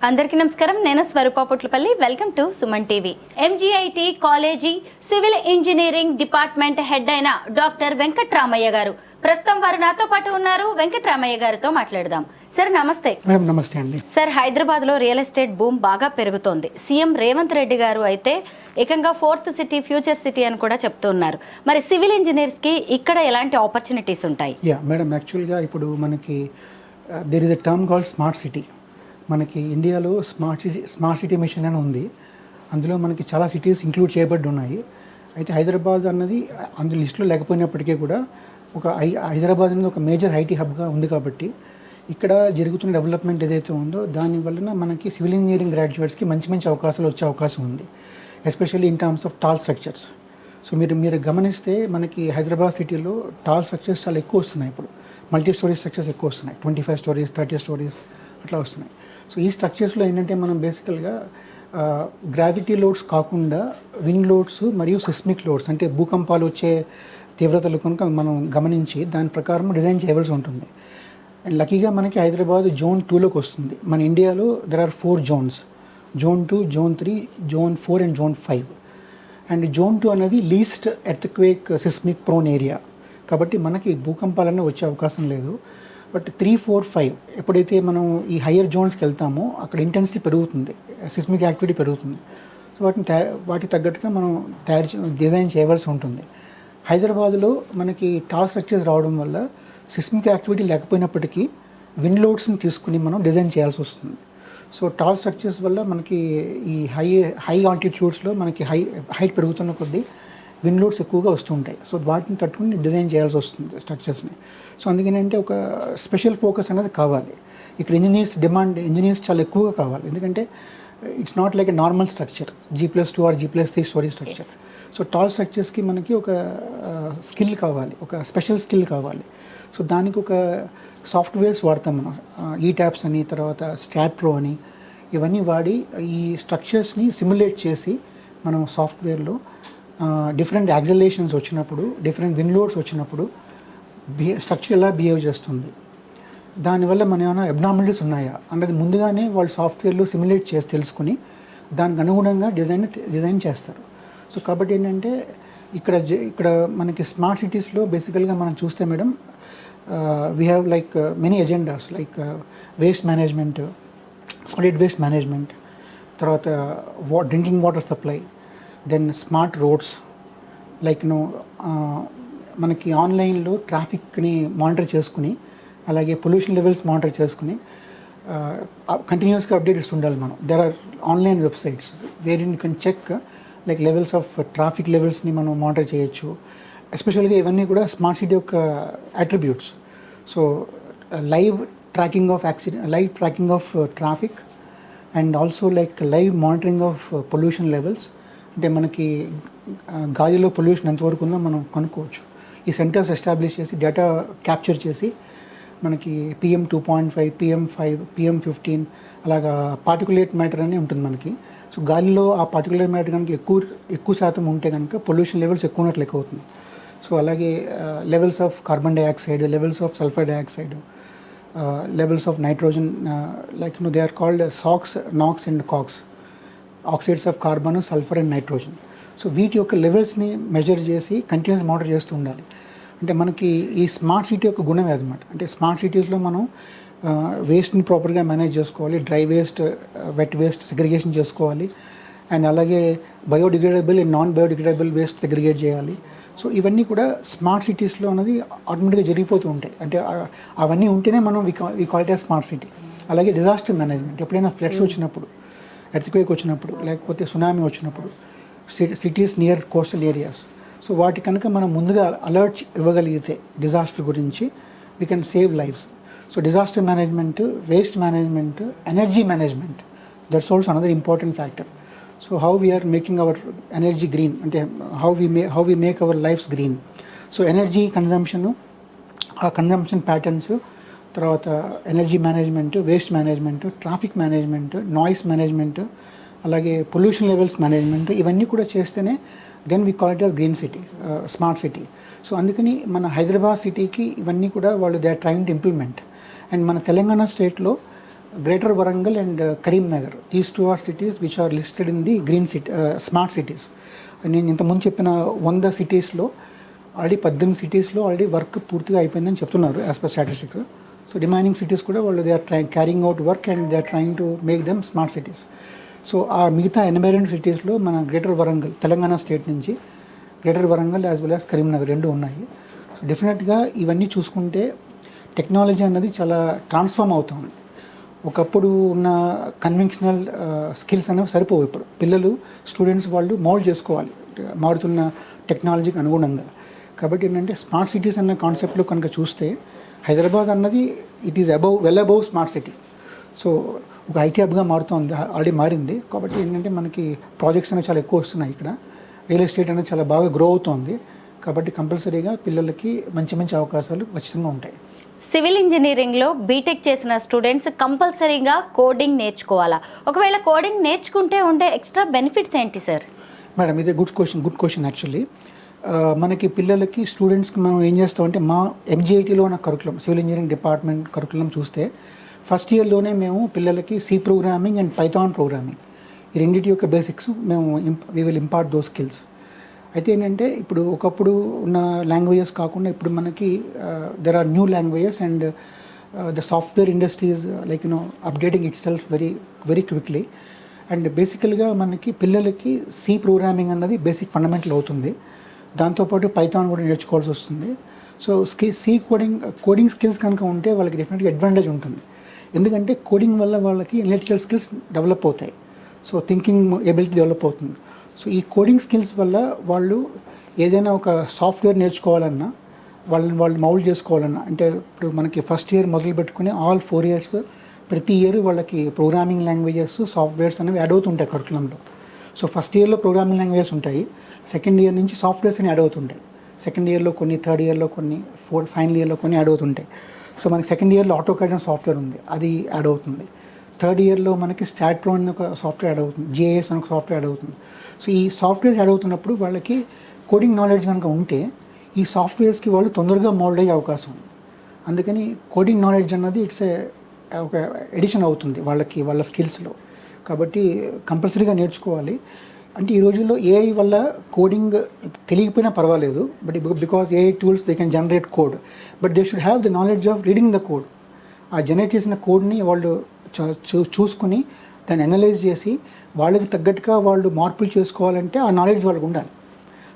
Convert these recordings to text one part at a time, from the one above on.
అందరికీ నమస్కారం. నేను Swaroopa Putlapalli. Welcome to Suman TV. MGIT college civil engineering department head అయిన డాక్టర్ వెంకట్రామయ్య గారు ప్రస్తుతం వారు నాతో పాటు ఉన్నారు. వెంకట్రామయ్య గారితో మాట్లాడదాం. సార్ నమస్తే. మేడం నమస్తే అండి. సార్, హైదరాబాద్ లో రియల్ ఎస్టేట్ బూమ్ బాగా పెరుగుతోంది. సీఎం రేవంత్ రెడ్డి గారు అయితే ఏకంగా 4th సిటీ ఫ్యూచర్ సిటీ అని కూడా చెప్తున్నారు. మరి సివిల్ ఇంజనీర్స్ కి ఇక్కడ ఎలాంటి ఆపర్చునిటీస్ ఉంటాయి? మేడం, యాక్చువల్గా ఇప్పుడు మనకి there is a term called smart city. మనకి ఇండియాలో స్మార్ట్ సిటీ మిషన్ అని ఉంది. అందులో మనకి చాలా సిటీస్ ఇంక్లూడ్ చేయబడి ఉన్నాయి. అయితే హైదరాబాద్ అన్నది అందులో లిస్టులో లేకపోయినప్పటికీ కూడా హైదరాబాద్ అనేది ఒక మేజర్ ఐటీ హబ్గా ఉంది. కాబట్టి ఇక్కడ జరుగుతున్న డెవలప్మెంట్ ఏదైతే ఉందో దాని వలన మనకి సివిల్ ఇంజనీరింగ్ గ్రాడ్యుయేట్స్కి మంచి మంచి అవకాశాలు వచ్చే అవకాశం ఉంది, especially in terms of tall structures. So మీరు గమనిస్తే మనకి హైదరాబాద్ సిటీలో టాల్ స్ట్రక్చర్స్ చాలా ఎక్కువ వస్తున్నాయి. ఇప్పుడు మల్టీ స్టోరీ స్ట్రక్చర్స్ ఎక్కువ వస్తున్నాయి, 25 స్టోరీస్ 30 స్టోరీస్ అట్లా వస్తున్నాయి. సో ఈ స్ట్రక్చర్స్లో ఏంటంటే మనం బేసికల్గా గ్రావిటీ లోడ్స్ కాకుండా విండ్ లోడ్స్ మరియు సిస్మిక్ లోడ్స్, అంటే భూకంపాలు వచ్చే తీవ్రతలు కనుక మనం గమనించి దాని ప్రకారం డిజైన్ చేయవలసి ఉంటుంది. అండ్ లక్కీగా మనకి హైదరాబాద్ జోన్ 2లోకి వస్తుంది. మన ఇండియాలో there are 4 zones: zone 2, zone 3, zone 4 and zone 5. And zone 2 అనేది least earthquake seismic prone area. కాబట్టి మనకి భూకంపాలన్నీ వచ్చే అవకాశం లేదు. బట్ 3, 4, 5 ఎప్పుడైతే మనం ఈ హయ్యర్ జోన్స్కి వెళ్తామో అక్కడ ఇంటెన్సిటీ పెరుగుతుంది, సిస్మిక్ యాక్టివిటీ పెరుగుతుంది. సో వాటికి తగ్గట్టుగా మనం డిజైన్ చేయవలసి ఉంటుంది. హైదరాబాద్లో మనకి టాల్ స్ట్రక్చర్స్ రావడం వల్ల సిస్మిక్ యాక్టివిటీ లేకపోయినప్పటికీ విండ్ లోడ్స్ని తీసుకుని మనం డిజైన్ చేయాల్సి వస్తుంది. సో టాల్ స్ట్రక్చర్స్ వల్ల మనకి ఈ హై ఆల్టిట్యూడ్స్లో మనకి హైట్ పెరుగుతున్న కొద్దీ విండ్ లోడ్స్ ఎక్కువగా వస్తుంటాయి. సో వాటిని తట్టుకుని డిజైన్ చేయాల్సి వస్తుంది స్ట్రక్చర్స్ని. సో అందుకనంటే ఒక స్పెషల్ ఫోకస్ అనేది కావాలి. ఇక్కడ ఇంజనీర్స్ చాలా ఎక్కువగా కావాలి. ఎందుకంటే it's not like a normal structure G+2 or G+3 story structure. So tall స్ట్రక్చర్స్కి మనకి ఒక స్కిల్ కావాలి, ఒక స్పెషల్ స్కిల్ కావాలి. సో దానికి ఒక సాఫ్ట్వేర్స్ వాడతాం మనం, ఈటాప్స్ అని, తర్వాత స్టాట్ ప్రో అని, ఇవన్నీ వాడి ఈ స్ట్రక్చర్స్ని సిమ్యులేట్ చేసి మనం సాఫ్ట్వేర్లో డిఫరెంట్ యాక్సలేషన్స్ వచ్చినప్పుడు, డిఫరెంట్ విండ్ లోడ్స్ వచ్చినప్పుడు స్ట్రక్చర్ ఎలా బిహేవ్ చేస్తుంది, దానివల్ల మన ఏమైనా అబ్నార్మలిటీస్ ఉన్నాయా అన్నది ముందుగానే వాళ్ళు సాఫ్ట్వేర్లో సిమ్యులేట్ చేసి తెలుసుకుని దానికి అనుగుణంగా డిజైన్ చేస్తారు. సో కాబట్టి ఏంటంటే ఇక్కడ మనకి స్మార్ట్ సిటీస్లో బేసికల్గా మనం చూస్తే madam, we have like many agendas like waste management, solid waste management, తర్వాత drinking water supply, then smart roads. Like మనకి ఆన్లైన్లో ట్రాఫిక్ని మానిటర్ చేసుకుని, అలాగే పొల్యూషన్ లెవెల్స్ మానిటర్ చేసుకుని కంటిన్యూస్గా అప్డేట్స్ ఉండాలి మనం. There are online websites where you can check like levels of traffic లెవెల్స్ని మనం మానిటర్ చేయొచ్చు. ఎస్పెషల్గా ఇవన్నీ కూడా స్మార్ట్ సిటీ యొక్క attributes. So live tracking of traffic and also like live monitoring of pollution levels. అంటే మనకి గాలిలో పొల్యూషన్ ఎంతవరకు ఉందో మనం కనుక్కోవచ్చు. ఈ సెంటర్స్ ఎస్టాబ్లిష్ చేసి డేటా క్యాప్చర్ చేసి మనకి PM 2.5, PM5, PM15 అలాగా పార్టికులేట్ మ్యాటర్ అని ఉంటుంది మనకి. సో గాలిలో ఆ పార్టికులేట్ మ్యాటర్ కనుక ఎక్కువ శాతం ఉంటే కనుక పొల్యూషన్ లెవెల్స్ ఎక్కువ ఉన్నట్లు లెక్క అవుతుంది. సో అలాగే levels of carbon dioxide, levels of sulphur dioxide, levels of nitrogen, like they are called SOx, NOx and COX, oxides of carbon, sulphur and nitrogen. So వీటి యొక్క లెవెల్స్ని మెజర్ చేసి కంటిన్యూస్ మానిటర్ చేస్తూ ఉండాలి. అంటే మనకి ఈ స్మార్ట్ సిటీ యొక్క గుణమే అదనమాట. అంటే స్మార్ట్ సిటీస్లో మనం వేస్ట్ని ప్రాపర్గా మేనేజ్ చేసుకోవాలి, dry waste, wet waste segregation చేసుకోవాలి, అండ్ అలాగే biodegradable and non biodegradable waste segregate చేయాలి. సో ఇవన్నీ కూడా స్మార్ట్ సిటీస్లో అనేది ఆటోమేటిక్గా జరిగిపోతూ ఉంటాయి. అంటే అవన్నీ ఉంటేనే మనం we call it as smart city. అలాగే డిజాస్టర్ మేనేజ్మెంట్, ఎప్పుడైనా ఫ్లడ్స్ వచ్చినప్పుడు, ఎర్త్క్వేక్ వచ్చినప్పుడు, లేకపోతే సునామీ వచ్చినప్పుడు, cities near coastal areas, so వాటి కనుక మనం ముందుగా అలర్ట్ ఇవ్వగలిగితే డిజాస్టర్ గురించి, we can save lives. So disaster management, waste management, energy management, that's also another important factor. So how we are making our energy green, అంటే how we make our lives green. So energy consumption, uh consumption patterns, తర్వాత energy management, waste management, traffic management, noise management, అలాగే pollution levels management, ఇవన్నీ కూడా చేస్తేనే then we call it as green city, smart city. So అందుకని మన హైదరాబాద్ సిటీకి ఇవన్నీ కూడా వాళ్ళు they are trying to implement. And మన తెలంగాణ స్టేట్లో greater Warangal and Karimnagar. These 2 are cities which are listed in the green city, smart cities. నేను ఇంతకుముందు చెప్పిన 100 సిటీస్లో ఆల్రెడీ 18 సిటీస్లో ఆల్రెడీ వర్క్ పూర్తిగా అయిపోయిందని చెప్తున్నారు as per statistics. So remaining cities కూడా వాళ్ళు they are carrying out work and they are trying to make them smart cities. So ఆ మిగతా 82 సిటీస్లో మన గ్రేటర్ వరంగల్, తెలంగాణ స్టేట్ నుంచి greater Warangal as well as Karimnagar 2 ఉన్నాయి. సో డెఫినెట్గా ఇవన్నీ చూసుకుంటే టెక్నాలజీ అన్నది చాలా ట్రాన్స్ఫార్మ్ అవుతుంది. ఒకప్పుడు ఉన్న కన్వెన్షనల్ స్కిల్స్ అనేవి సరిపోవు. ఇప్పుడు పిల్లలు, స్టూడెంట్స్ వాళ్ళు మౌల్డ్ చేసుకోవాలి మారుతున్న టెక్నాలజీకి అనుగుణంగా. కాబట్టి ఏంటంటే స్మార్ట్ సిటీస్ అన్న కాన్సెప్ట్లో కనుక చూస్తే హైదరాబాద్ అన్నది it is well above smart city. So ఒక ఐటీ హబ్గా మారుతుంది, ఆల్రెడీ మారింది. కాబట్టి ఏంటంటే మనకి ప్రాజెక్ట్స్ అనేవి చాలా ఎక్కువ వస్తున్నాయి. ఇక్కడ రియల్ ఎస్టేట్ అనేది చాలా బాగా గ్రో అవుతుంది. కాబట్టి కంపల్సరీగా పిల్లలకి మంచి మంచి అవకాశాలు ఖచ్చితంగా ఉంటాయి. సివిల్ ఇంజనీరింగ్లో బీటెక్ చేసిన స్టూడెంట్స్ కంపల్సరీగా కోడింగ్ నేర్చుకోవాలా? ఒకవేళ కోడింగ్ నేర్చుకుంటే ఉండే ఎక్స్ట్రా బెనిఫిట్స్ ఏంటి సార్? మేడం, ఇది గుడ్ క్వశ్చన్ యాక్చువల్లీ. మనకి పిల్లలకి, స్టూడెంట్స్కి మనం ఏం చేస్తామంటే మా ఎంజీఐటీలో ఉన్న curriculum, civil engineering department curriculum చూస్తే ఫస్ట్ ఇయర్లోనే మేము పిల్లలకి C programming and Python programming, ఈ రెండింటి యొక్క బేసిక్స్ మేము we will impart those skills. అయితే ఏంటంటే ఇప్పుడు ఒకప్పుడు ఉన్న లాంగ్వేజెస్ కాకుండా ఇప్పుడు మనకి there are new languages and the software industries like updating itself very quickly. And బేసికల్గా మనకి పిల్లలకి సి ప్రోగ్రామింగ్ అన్నది బేసిక్ ఫండమెంటల్ అవుతుంది. దాంతోపాటు పైథాన్ కూడా నేర్చుకోవాల్సి వస్తుంది. సో సి కోడింగ్ స్కిల్స్ కనుక ఉంటే వాళ్ళకి డెఫినెట్గా అడ్వాంటేజ్ ఉంటుంది. ఎందుకంటే కోడింగ్ వల్ల వాళ్ళకి ఎనలిటికల్ స్కిల్స్ డెవలప్ అవుతాయి. సో థింకింగ్ ఎబిలిటీ డెవలప్ అవుతుంది. సో ఈ కోడింగ్ స్కిల్స్ వల్ల వాళ్ళు ఏదైనా ఒక సాఫ్ట్వేర్ నేర్చుకోవాలన్నా, వాళ్ళు మౌల్డ్ చేసుకోవాలన్నా, అంటే ఇప్పుడు మనకి ఫస్ట్ ఇయర్ మొదలు పెట్టుకుని ఆల్ 4 years ప్రతి ఇయర్ వాళ్ళకి ప్రోగ్రామింగ్ లాంగ్వేజెస్, సాఫ్ట్వేర్స్ అనేవి యాడ్ అవుతుంటాయి కరికులంలో. సో ఫస్ట్ ఇయర్లో ప్రోగ్రామింగ్ లాంగ్వేజెస్ ఉంటాయి, సెకండ్ ఇయర్ నుంచి సాఫ్ట్వేర్స్ అని యాడ్ అవుతుంటాయి. సెకండ్ ఇయర్లో కొన్ని, థర్డ్ ఇయర్లో కొన్ని, ఫైనల్ ఇయర్లో కొన్ని యాడ్ అవుతుంటాయి. సో మనకి సెకండ్ ఇయర్లో ఆటోకాడ్ అనే సాఫ్ట్వేర్ ఉంది, అది యాడ్ అవుతుంది. థర్డ్ ఇయర్లో మనకి స్టాట్ప్రో అని ఒక సాఫ్ట్వేర్ యాడ్ అవుతుంది, జిఐఎస్ అని ఒక సాఫ్ట్వేర్ యాడ్ అవుతుంది. సో ఈ సాఫ్ట్వేర్స్ యాడ్ అవుతున్నప్పుడు వాళ్ళకి కోడింగ్ నాలెడ్జ్ కనుక ఉంటే ఈ సాఫ్ట్వేర్స్కి వాళ్ళు తొందరగా మోల్డ్ అయ్యే అవకాశం ఉంది. అందుకని కోడింగ్ నాలెడ్జ్ అన్నది ఇట్స్ ఒక ఎడిషన్ అవుతుంది వాళ్ళకి, వాళ్ళ స్కిల్స్లో. కాబట్టి కంపల్సరీగా నేర్చుకోవాలి. అంటే ఈ రోజుల్లో ఏఐ వల్ల కోడింగ్ తెలియకపోయినా పర్వాలేదు, but because AI tools they can generate code, but they should have the knowledge of reading the code. ఆ జనరేట్ చేసిన కోడ్ని వాళ్ళు చూసుకుని దాన్ని అనలైజ్ చేసి వాళ్ళకి తగ్గట్టుగా వాళ్ళు మార్పులు చేసుకోవాలంటే ఆ నాలెడ్జ్ వాళ్ళకు ఉండాలి.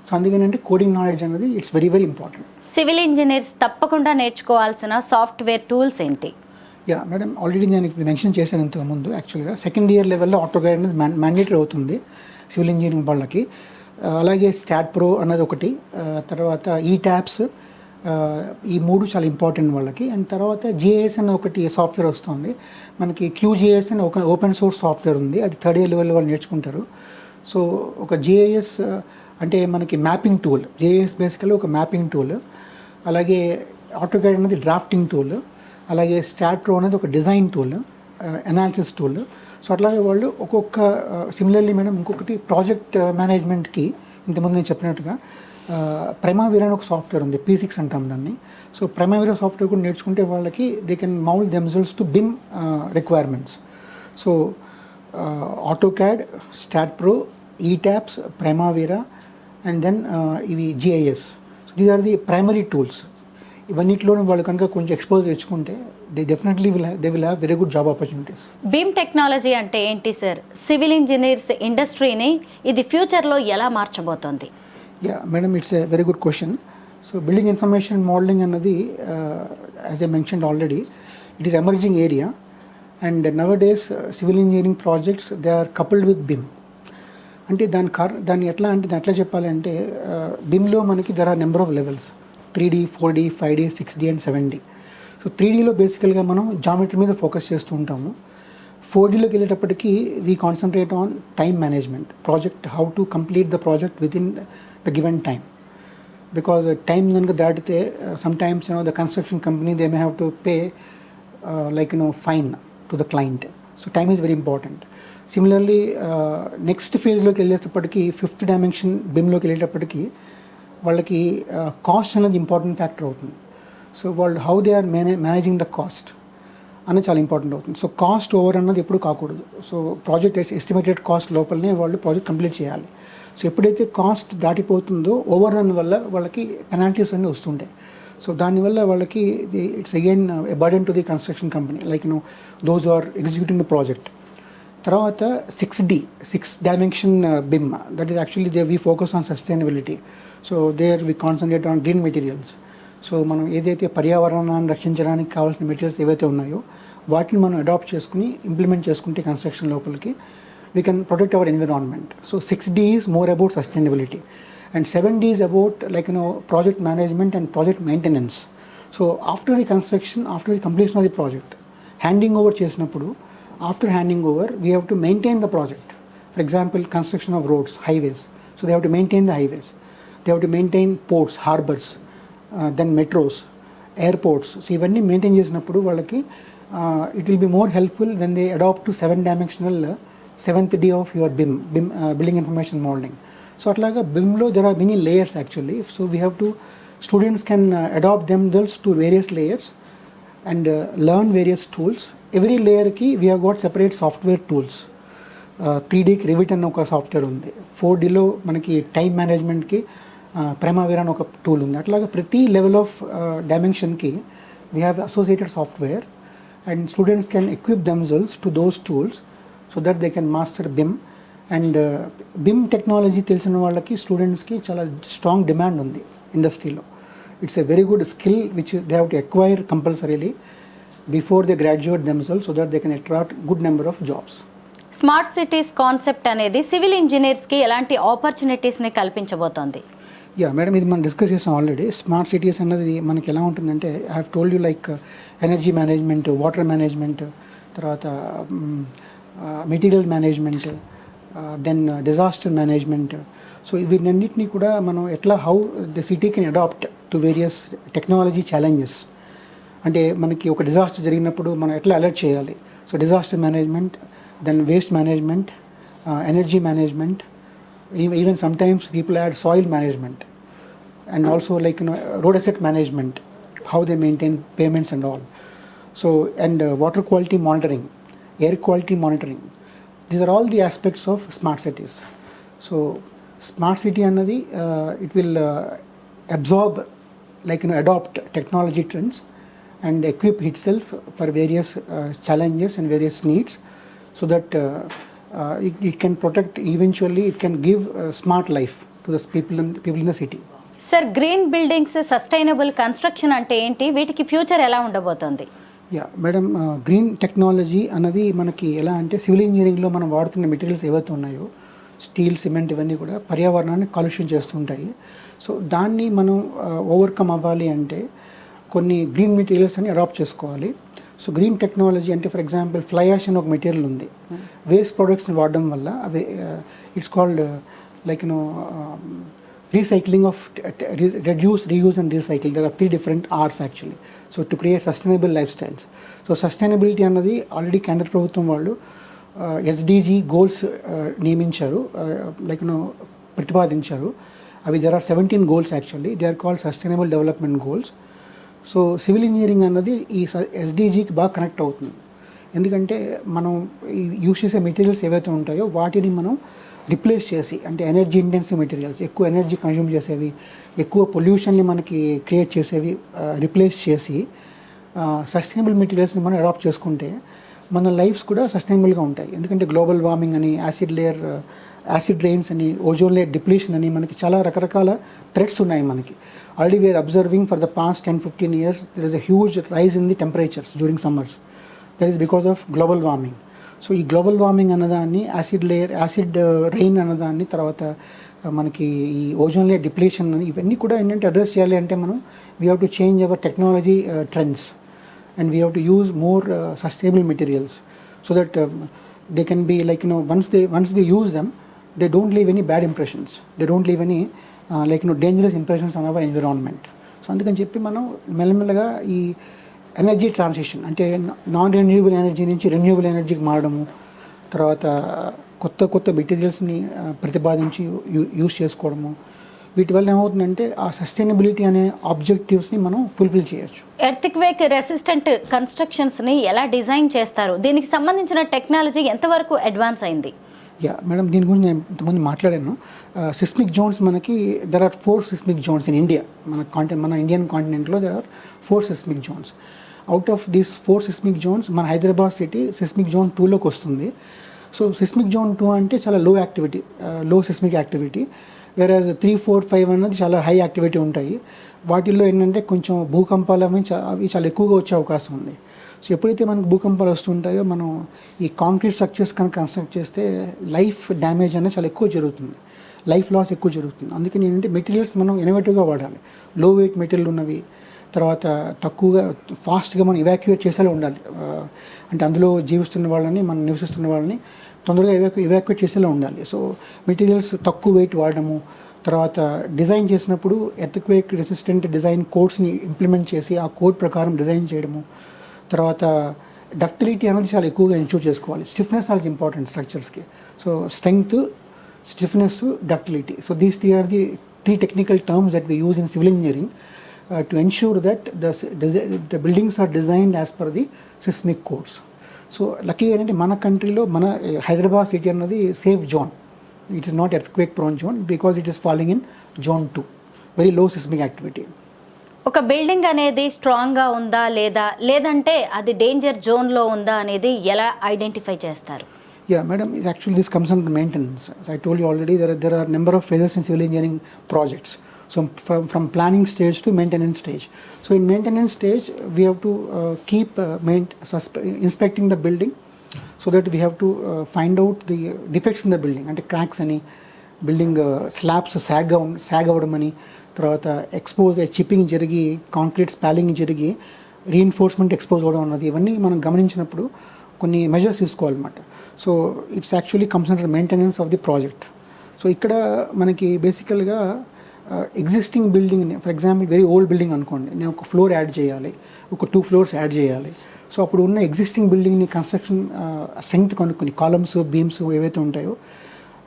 సో అందుకనంటే కోడింగ్ నాలెడ్జ్ అనేది it's very very important. Civil engineers తప్పకుండా నేర్చుకోవాల్సిన సాఫ్ట్వేర్ టూల్స్ ఏంటి? యా మేడం, ఆల్రెడీ నేను మెన్షన్ చేశాను ఇంతకుముందు. యాక్చువల్గా సెకండ్ ఇయర్ లెవెల్లో ఆటోకాడ్ అనేది మ్యాండేటరీ అవుతుంది సివిల్ ఇంజనీరింగ్ వాళ్ళకి. అలాగే స్టాట్ ప్రో అన్నది ఒకటి, తర్వాత ఈ ట్యాబ్స్, ఈ 3 చాలా ఇంపార్టెంట్ వాళ్ళకి. అండ్ తర్వాత జిఐఎస్ అనే ఒకటి సాఫ్ట్వేర్ వస్తుంది మనకి. క్యూజిఐఎస్ అని ఒక ఓపెన్ సోర్స్ సాఫ్ట్వేర్ ఉంది, అది థర్డ్ ఇయర్ లెవెల్లో వాళ్ళు నేర్చుకుంటారు. సో ఒక జిఐఎస్ అంటే మనకి మ్యాపింగ్ టూల్, జిఐఎస్ బేసికల్లీ ఒక మ్యాపింగ్ టూల్. అలాగే ఆటోకాడ్ అనేది డ్రాఫ్టింగ్ టూల్. అలాగే స్టాట్ ప్రో అనేది ఒక design tool, analysis tool. So అట్లాగే వాళ్ళు ఒక్కొక్క సిమిలర్లీ మేడం ఇంకొకటి ప్రాజెక్ట్ మేనేజ్మెంట్కి ఇంతకుముందు నేను చెప్పినట్టుగా ప్రైమావీరా అని ఒక సాఫ్ట్వేర్ ఉంది, P6 అంటాం దాన్ని. సో ప్రైమావీరా సాఫ్ట్వేర్ కూడా నేర్చుకుంటే వాళ్ళకి they can mould themselves to BIM requirements. So AutoCAD, STAAD Pro, ETABS, Primavera and then ఇవి GIS. So these are the primary tools. ఇవన్నిటిలోనూ వాళ్ళు కనుక కొంచెం ఎక్స్పోజ్ తెచ్చుకుంటే they definitely they will have very good job opportunities. BIM technology అంటే ఏంటి sir? Civil engineers ఇండస్ట్రీని ఇది ఫ్యూచర్లో ఎలా మార్చబోతోంది? Yeah madam, it's a very good question. So building information modelling అన్నది as I mentioned already it is emerging area and nowadays civil engineering projects they are coupled with BIM. అంటే దాన్ని ఎట్లా చెప్పాలంటే బిమ్లో మనకి there are number of levels, 3D, 4D, 5D, 6D and 7D. So 3Dలో బేసికల్గా మనం geometry మీద ఫోకస్ చేస్తూ ఉంటాము. 4Dలోకి వెళ్ళేటప్పటికి we concentrate on time management, project, how to complete the project within the given time. Because time కనుక దాటితే sometimes the construction company they may have to pay fine to the client. So time is very important. Similarly next ఫేజ్లోకి వెళ్ళేటప్పటికి 5th dimension బిమ్లోకి వెళ్ళేటప్పటికి వాళ్ళకి cost అనేది important factor అవుతుంది. So వాళ్ళు how they are managing the cost అన్నది చాలా ఇంపార్టెంట్ అవుతుంది. సో కాస్ట్ ఓవర్ అన్నది ఎప్పుడు కాకూడదు. సో ప్రాజెక్ట్ ఎస్టిమేటెడ్ కాస్ట్ లోపలనే వాళ్ళు ప్రాజెక్ట్ కంప్లీట్ చేయాలి. సో ఎప్పుడైతే కాస్ట్ దాటిపోతుందో ఓవర్ రన్ వల్ల వాళ్ళకి పెనాల్టీస్ అన్నీ వస్తుంటాయి. సో దానివల్ల వాళ్ళకి it's again a burden to the construction company like those are executing the project. తర్వాత 6D 6 dimension BIM, that is actually we focus on sustainability. So there we concentrate on green materials. So మనం ఏదైతే పర్యావరణాన్ని రక్షించడానికి కావాల్సిన materials ఏవైతే ఉన్నాయో వాటిని మనం అడాప్ట్ చేసుకుని ఇంప్లిమెంట్ చేసుకుంటే కన్స్ట్రక్షన్ లోపలికి we can protect our environment. So 6D is more about sustainability and 7D is about project management and project maintenance. So after the construction, after the completion of the project, handing over చేసినప్పుడు after handing over we have to maintain the project. For example, construction of roads, highways, so they have to maintain the highways, they have to maintain ports, harbors, then metros, airports. So ivanni maintain chesinappudu vallaki it will be more helpful when they adopt to 7-dimensional 7th D of your BIM, building information modeling. So atlaga BIM lo there are many layers actually. So we have to, students can adopt themselves to various layers and learn various tools. Every layer ki we have got separate software tools. 3D కి rivet అన్న ఒక software ఉంది, 4Dలో మనకి time మేనేజ్మెంట్కి ప్రైమావేరా అని ఒక tool ఉంది. అట్లాగా ప్రతి లెవెల్ ఆఫ్ డైమెన్షన్కి we have associated software and students can equip themselves to those tools so that they can master BIM. And BIM technology తెలిసిన వాళ్ళకి స్టూడెంట్స్కి చాలా స్ట్రాంగ్ డిమాండ్ ఉంది ఇండస్ట్రీలో. It's a very good skill which they have to acquire compulsorily before they graduate themselves so that they can attract good number of jobs. Smart cities concept అనేది civil ఇంజనీర్స్కి ఎలాంటి ఆపర్చునిటీస్ని కల్పించబోతోంది? Yeah madam, ఇది మనం discuss చేసాం already. Smart cities అన్నది మనకి ఎలా ఉంటుందంటే, I have told you like energy management, water management, తర్వాత material management, then disaster management. So వీటన్నిటిని కూడా మనం ఎట్లా how the city can adapt to various technology challenges. అంటే మనకి ఒక డిజాస్టర్ జరిగినప్పుడు మనం ఎట్లా అలర్ట్ చేయాలి. So disaster management, then waste management, energy management, even sometimes people add soil management and also like road asset management, how they maintain payments and all. So and water quality monitoring, air quality monitoring, these are all the aspects of smart cities. So smart city అన్నది it will absorb like adapt technology trends and equip itself for various challenges and various needs so that it can protect, eventually it can give smart life to the people in the city. Sir, green buildings, sustainable construction అంటే ఏంటి? వీటికి future ఎలా ఉండబోతోంది? Yeah madam, green technology అన్నది మనకి ఎలా అంటే, civil ఇంజనీరింగ్లో మనం వాడుతున్న మెటీరియల్స్ ఏవైతే ఉన్నాయో స్టీల్, సిమెంట్, ఇవన్నీ కూడా పర్యావరణాన్ని కాలుష్యం చేస్తుంటాయి. సో దాన్ని మనం ఓవర్కమ్ అవ్వాలి అంటే కొన్ని గ్రీన్ మెటీరియల్స్ అని అడాప్ట్ చేసుకోవాలి. సో గ్రీన్ టెక్నాలజీ అంటే ఫర్ ఎగ్జాంపుల్ ఫ్లై యాష్ అని ఒక మెటీరియల్ ఉంది. వేస్ట్ ప్రొడక్ట్స్ని వాడడం వల్ల అవి it's called like recycling of reduce, reuse and recycle. There are 3 different R's actually. So to create sustainable lifestyles. So sustainability అన్నది already కేంద్ర ప్రభుత్వం వాళ్ళు SDG గోల్స్ నియమించారు, లైక్ ప్రతిపాదించారు. అవి there are 17 goals actually. They are called sustainable development goals. So civil engineering అన్నది ఈ SDGకి బాగా కనెక్ట్ అవుతుంది. ఎందుకంటే మనం యూస్ చేసే మెటీరియల్స్ ఏవైతే ఉంటాయో వాటిని మనం రిప్లేస్ చేసి, అంటే ఎనర్జీ ఇంటెన్సివ్ మెటీరియల్స్, ఎక్కువ ఎనర్జీ కన్జ్యూమ్ చేసేవి, ఎక్కువ పొల్యూషన్ని మనకి క్రియేట్ చేసేవి రిప్లేస్ చేసి సస్టైనబుల్ మెటీరియల్స్ని మనం అడాప్ట్ చేసుకుంటే మన లైఫ్స్ కూడా సస్టైనబుల్గా ఉంటాయి. ఎందుకంటే గ్లోబల్ వార్మింగ్ అని, యాసిడ్ రెయిన్స్ అని, ఓజోన్ లేయర్ డిప్లీషన్ అని, మనకి చాలా రకరకాల థ్రెట్స్ ఉన్నాయి మనకి. Already we are observing for the past 10-15 years there is a huge rise in the temperatures during summers. That is because of global warming. So ఈ global warming అన్నదాన్ని, acid rain అన్నదాన్ని, తర్వాత మనకి ఈ ఓజోన్ లేయర్ డిప్లీషన్ అని, ఇవన్నీ కూడా ఏంటంటే అడ్రస్ చేయాలి అంటే మనం we have to change our technology trends and we have to use more sustainable materials so that they can be like once they use them, they don't leave any bad impressions, they don't leave any dangerous impressions on our environment. So అందుకని చెప్పి మనం మెల్లమెల్లగా ఈ energy transition, అంటే non renewable energy నుంచి renewable ఎనర్జీకి మారడము, తర్వాత కొత్త మెటీరియల్స్ని ప్రతిపాదించి యూస్ చేసుకోవడము, వీటి వల్ల ఏమవుతుందంటే ఆ సస్టైనబిలిటీ అనే ఆబ్జెక్టివ్స్ని మనం ఫుల్ఫిల్ చేయొచ్చు. ఎర్త్క్వేక్ రెసిస్టెంట్ కన్స్ట్రక్షన్స్ని ఎలా డిజైన్ చేస్తారు, దీనికి సంబంధించిన టెక్నాలజీ ఎంతవరకు అడ్వాన్స్ అయింది? యా మేడం, దీని గురించి నేను ఇంతమంది మాట్లాడాను. సిస్మిక్ జోన్స్ మనకి there are 4 seismic zones in India. మన ఇండియన్ కాంటినెంట్లో there are 4 seismic zones. Out of these 4 seismic zones మన హైదరాబాద్ సిటీ సిస్మిక్ జోన్ 2లోకి వస్తుంది. సో సిస్మిక్ జోన్ 2 అంటే చాలా లో యాక్టివిటీ, లో సిస్మిక్ యాక్టివిటీ. వేరేజ్ 3, 4, 5 అన్నది చాలా హై యాక్టివిటీ ఉంటాయి. వాటిల్లో ఏంటంటే కొంచెం భూకంపాలు అవి చాలా ఎక్కువగా వచ్చే అవకాశం ఉంది. సో ఎప్పుడైతే మనకు భూకంపాలు వస్తుంటాయో మనం ఈ కాంక్రీట్ స్ట్రక్చర్స్ కనుక కన్స్ట్రక్ట్ చేస్తే లైఫ్ డ్యామేజ్ అనేది చాలా ఎక్కువ జరుగుతుంది, లైఫ్ లాస్ ఎక్కువ జరుగుతుంది. అందుకని ఏంటంటే మెటీరియల్స్ మనం ఇన్నోవేటివ్గా వాడాలి. లో వెయిట్ మెటీరియల్ ఉన్నవి, తర్వాత తక్కువగా ఫాస్ట్గా మనం ఇవాక్యుయేట్ చేసేలా ఉండాలి. అంటే అందులో జీవిస్తున్న వాళ్ళని, మనం నివసిస్తున్న వాళ్ళని తొందరగా ఇవాక్యుయేట్ చేసేలా ఉండాలి. సో మెటీరియల్స్ తక్కువ వెయిట్ వాడడము, తర్వాత డిజైన్ చేసినప్పుడు ఎర్త్క్వేక్ రెసిస్టెంట్ డిజైన్ కోడ్స్ని ఇంప్లిమెంట్ చేసి ఆ కోడ్ ప్రకారం డిజైన్ చేయడము, తర్వాత డక్టిలిటీ అనేది చాలా ఎక్కువగా ఇన్షూర్ చేసుకోవాలి. స్టిఫ్నెస్ చాలా ఇంపార్టెంట్ స్ట్రక్చర్స్కి. So strength, stiffness, ductility. So these are the 3 technical terms that we use in civil engineering to ensure that the buildings are designed as per the seismic codes. So lucky ఏంటంటే మన కంట్రీలో మన Hyderabad city అన్నది safe zone. It is not earthquake prone zone because it is falling in zone 2, very low seismic activity. ఒక building అనేది స్ట్రాంగ్గా ఉందా లేదంటే అది డేంజర్ జోన్లో ఉందా అనేది ఎలా ఐడెంటిఫై చేస్తారు? Yeah, madam, actually this comes under maintenance. As I told you already, there are number of phases in civil engineering projects. So from planning stage to maintenance stage. So in maintenance stage, we have to keep inspecting the building, so that we have to find out the defects in the building, and cracks any building slabs sag avadamani, tarvata expose chipping jarigi, concrete spalling jarigi, reinforcement expose avadam annadi ivanni manam gamaninchiనప్పుడు కొన్ని measures తీసుకోవాలన్నమాట. So it's actually comes under maintenance of the project. So ఇక్కడ మనకి బేసికల్గా existing బిల్డింగ్ని, for example very old building అనుకోండి, నేను ఒక floor add చేయాలి, ఒక 2 ఫ్లోర్స్ యాడ్ చేయాలి. సో అప్పుడు ఉన్న ఎగ్జిస్టింగ్ బిల్డింగ్ని కన్స్ట్రక్షన్ స్ట్రెంగ్త్ కనుక్కొని కాలమ్స్, బీమ్స్ ఏవైతే ఉంటాయో,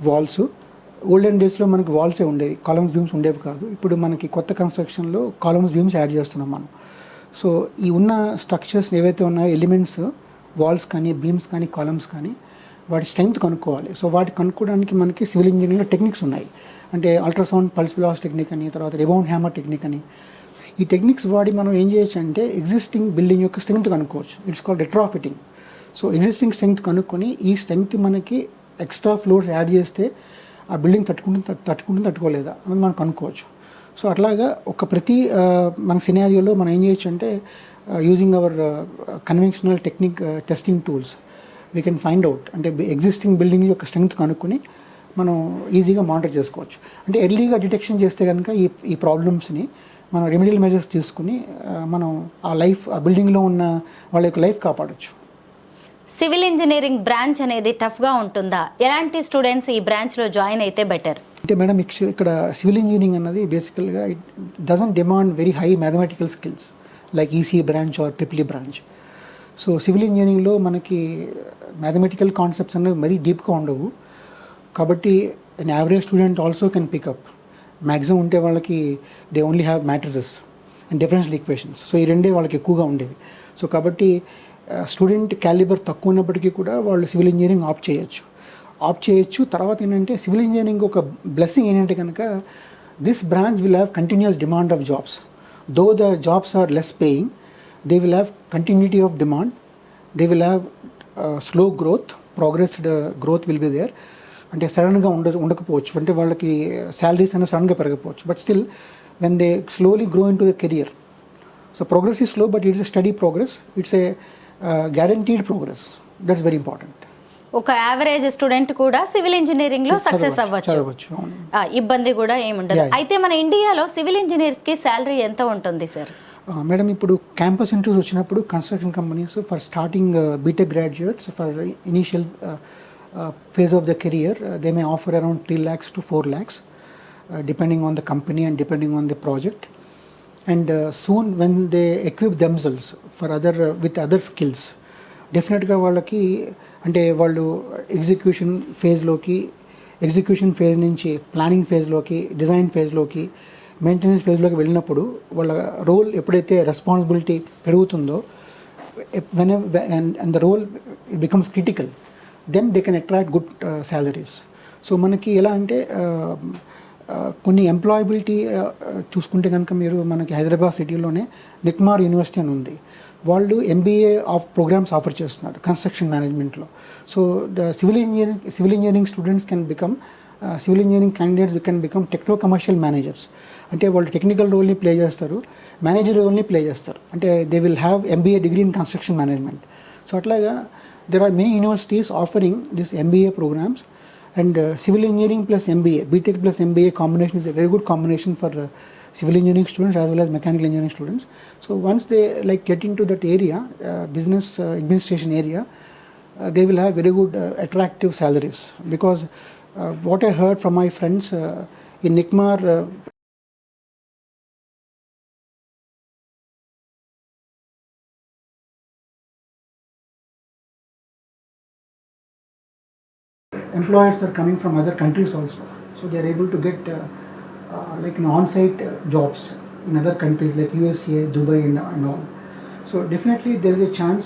వాల్స్, ఓల్డెన్ డేస్లో మనకి వాల్సే ఉండేవి, కాలమ్స్, బీమ్స్ ఉండేవి కాదు. ఇప్పుడు మనకి కొత్త కన్స్ట్రక్షన్లో కాలమ్స్, బీమ్స్ యాడ్ చేస్తున్నాం మనం. సో ఈ ఉన్న స్ట్రక్చర్స్ ఏవైతే ఉన్నాయో, ఎలిమెంట్స్, వాల్స్ కానీ, బీమ్స్ కానీ, కాలమ్స్ కానీ, వాటి స్ట్రెంగ్త్ కనుక్కోవాలి. సో వాటి కనుక్కోవడానికి మనకి సివిల్ ఇంజనీరింగ్లో టెక్నిక్స్ ఉన్నాయి. అంటే అల్ట్రాసౌండ్ పల్స్ వెలాసిటీ టెక్నిక్ అని, తర్వాత రిబౌండ్ హ్యామర్ టెక్నిక్ అని. ఈ టెక్నిక్స్ వాడి మనం ఏం చేయొచ్చు అంటే ఎగ్జిస్టింగ్ బిల్డింగ్ యొక్క స్ట్రెంగ్త్ కనుక్కోవచ్చు. It's called retrofitting. So existing strength కనుక్కొని ఈ స్ట్రెంగ్త్ మనకి ఎక్స్ట్రా ఫ్లోర్స్ యాడ్ చేస్తే ఆ బిల్డింగ్ తట్టుకోలేదా అనేది మనం కనుక్కోవచ్చు. సో అట్లాగా ఒక ప్రతి మన సినారియోలో మనం ఏం చేయొచ్చు అంటే using our conventional technique testing tools, we can find out అంటే ఎగ్జిస్టింగ్ బిల్డింగ్ యొక్క స్ట్రెంగ్త్ కనుక్కొని మనం ఈజీగా మానిటర్ చేసుకోవచ్చు. అంటే ఎర్లీగా డిటెక్షన్ చేస్తే కనుక ఈ ప్రాబ్లమ్స్ని మనం రెమెడియల్ మెజర్స్ తీసుకుని మనం ఆ బిల్డింగ్లో ఉన్న వాళ్ళ యొక్క లైఫ్ కాపాడచ్చు. సివిల్ ఇంజనీరింగ్ బ్రాంచ్ అనేది టఫ్గా ఉంటుందా? ఎలాంటి స్టూడెంట్స్ ఈ బ్రాంచ్లో జాయిన్ అయితే బెటర్? అంటే మేడం, ఇక్కడ సివిల్ ఇంజనీరింగ్ అన్నది బేసికల్గా it doesn't demand very high mathematical skills like EC branch or triple branch. So civil ఇంజనీరింగ్లో మనకి మ్యాథమెటికల్ కాన్సెప్ట్స్ అనేవి మరీ డీప్గా ఉండవు. కాబట్టి an average student also can pick up. Maximum ఉంటే వాళ్ళకి they only have matrices and differential equations. So ఈ రెండే వాళ్ళకి ఎక్కువగా ఉండేవి. సో కాబట్టి స్టూడెంట్ క్యాలిబర్ తక్కువ ఉన్నప్పటికీ కూడా వాళ్ళు సివిల్ ఇంజనీరింగ్ ఆప్ట్ చేయొచ్చు. తర్వాత ఏంటంటే సివిల్ ఇంజనీరింగ్ ఒక బ్లెస్సింగ్ ఏంటంటే కనుక this branch will have continuous demand of jobs. Though the jobs are less paying, they will have continuity of demand, they will have slow growth, progressed growth will be there. అంటే సడన్గా ఉండకపోవచ్చు, అంటే వాళ్ళకి salaries అనేవి సడన్గా పెరగకపోవచ్చు. But still when they slowly grow into the career, so progress is slow but it's a steady progress, it's a guaranteed progress. That's very important. ఒక average student కూడా సివిల్ ఇంజనీరింగ్ లో success అవ్వచ్చు, ఇబ్బంది కూడా ఏముండదు. అయితే మన ఇండియాలో సివిల్ ఇంజనీర్స్ కి శాలరీ ఎంత ఉంటుంది సార్? మేడం, ఇప్పుడు క్యాంపస్ ఇంటర్వ్యూస్ వచ్చినప్పుడు construction companies for starting BTech graduates for initial phase of the career, they may offer around 3 lakhs to 4 lakhs depending on the company and depending on the project. And soon when they equip themselves for with other skills, డెఫినెట్గా వాళ్ళకి అంటే వాళ్ళు execution ఫేజ్లోకి execution phase నుంచి planning ఫేజ్లోకి, design ఫేజ్లోకి, maintenance ఫేజ్లోకి వెళ్ళినప్పుడు వాళ్ళ role ఎప్పుడైతే responsibility పెరుగుతుందో, and the role it becomes critical, then they can attract good salaries. So మనకి ఎలా అంటే కొన్ని ఎంప్లాయబిలిటీ చూసుకుంటే కనుక మీరు మనకి హైదరాబాద్ సిటీలోనే నిక్మార్ యూనివర్సిటీ అని ఉంది. వాళ్ళు MBA ప్రోగ్రామ్స్ ఆఫర్ చేస్తున్నారు కన్స్ట్రక్షన్ మేనేజ్మెంట్లో. So the civil engineering students can become civil engineering candidates can become techno commercial managers. అంటే వాళ్ళు టెక్నికల్ రోల్ని ప్లే చేస్తారు, మేనేజర్ రోల్ని ప్లే చేస్తారు. అంటే they will have MBA degree in construction management. So అట్లాగా there are many universities offering this MBA programs. And civil engineering plus MBA, BTech plus MBA combination is a very good combination for civil engineering students as well as mechanical engineering students. So once they like get into that area, business administration area, they will have very good attractive salaries. Because what I heard from my friends in Nikmar, employers are coming from other countries also, so they are able to get on-site jobs in other countries like USA, Dubai and all. So definitely there is a chance